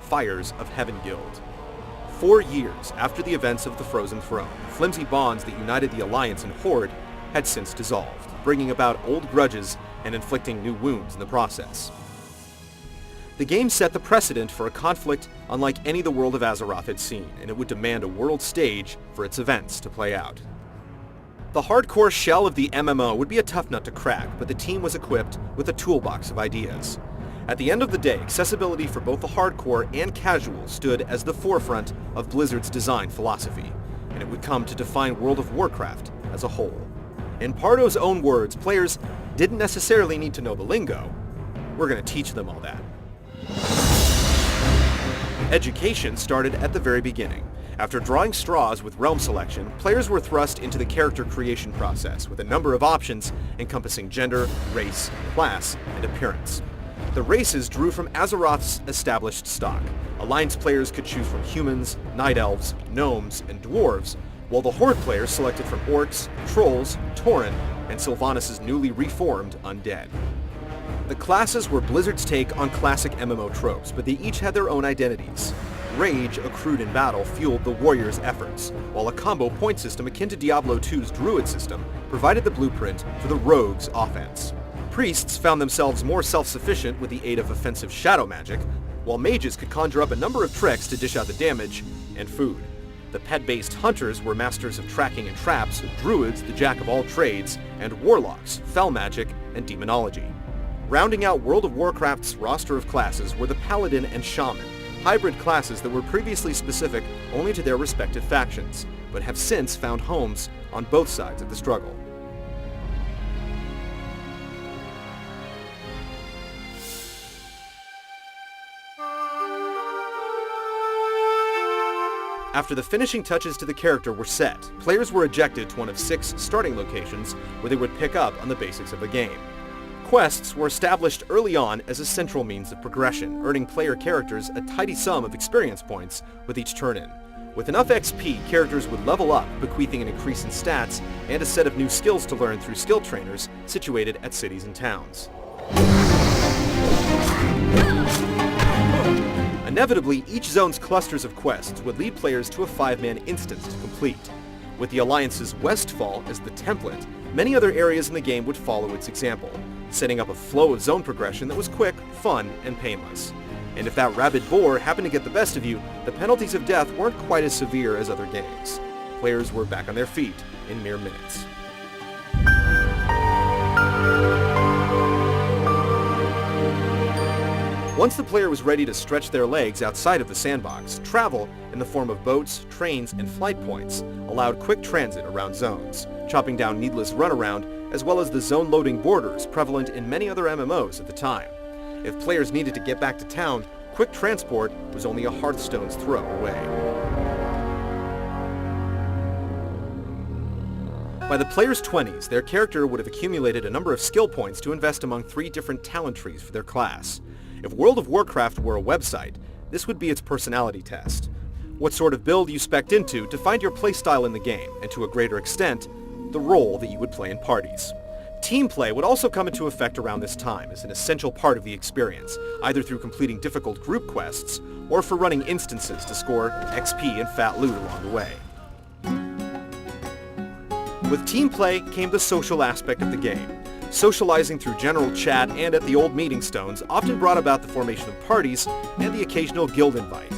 fires of Heaven Guild. 4 years after the events of the Frozen Throne, flimsy bonds that united the Alliance and Horde had since dissolved, bringing about old grudges and inflicting new wounds in the process. The game set the precedent for a conflict unlike any the world of Azeroth had seen, and it would demand a world stage for its events to play out. The hardcore shell of the MMO would be a tough nut to crack, but the team was equipped with a toolbox of ideas. At the end of the day, accessibility for both the hardcore and casual stood as the forefront of Blizzard's design philosophy, and it would come to define World of Warcraft as a whole. In Pardo's own words, players didn't necessarily need to know the lingo. We're going to teach them all that. Education started at the very beginning. After drawing straws with realm selection, players were thrust into the character creation process with a number of options encompassing gender, race, class, and appearance. The races drew from Azeroth's established stock. Alliance players could choose from humans, night elves, gnomes, and dwarves, while the Horde players selected from orcs, trolls, tauren, and Sylvanas' newly reformed undead. The classes were Blizzard's take on classic MMO tropes, but they each had their own identities. Rage accrued in battle fueled the warrior's efforts, while a combo point system akin to Diablo II's Druid system provided the blueprint for the rogue's offense. Priests found themselves more self-sufficient with the aid of offensive shadow magic, while mages could conjure up a number of tricks to dish out the damage and food. The pet-based hunters were masters of tracking and traps, druids the jack of all trades, and warlocks, fel magic, and demonology. Rounding out World of Warcraft's roster of classes were the paladin and shaman, hybrid classes that were previously specific only to their respective factions, but have since found homes on both sides of the struggle. After the finishing touches to the character were set, players were ejected to one of 6 starting locations where they would pick up on the basics of the game. Quests were established early on as a central means of progression, earning player characters a tidy sum of experience points with each turn-in. With enough XP, characters would level up, bequeathing an increase in stats and a set of new skills to learn through skill trainers situated at cities and towns. Inevitably, each zone's clusters of quests would lead players to a 5-man instance to complete. With the Alliance's Westfall as the template, many other areas in the game would follow its example, setting up a flow of zone progression that was quick, fun, and painless. And if that rabid boar happened to get the best of you, the penalties of death weren't quite as severe as other games. Players were back on their feet in mere minutes. Once the player was ready to stretch their legs outside of the sandbox, travel, in the form of boats, trains, and flight points, allowed quick transit around zones, chopping down needless runaround, as well as the zone-loading borders prevalent in many other MMOs at the time. If players needed to get back to town, quick transport was only a Hearthstone's throw away. By the player's 20s, their character would have accumulated a number of skill points to invest among 3 different talent trees for their class. If World of Warcraft were a website, this would be its personality test. What sort of build you spec'd into defined your playstyle in the game, and to a greater extent, the role that you would play in parties. Team play would also come into effect around this time as an essential part of the experience, either through completing difficult group quests, or for running instances to score XP and fat loot along the way. With team play came the social aspect of the game. Socializing through general chat and at the old meeting stones often brought about the formation of parties and the occasional guild invite,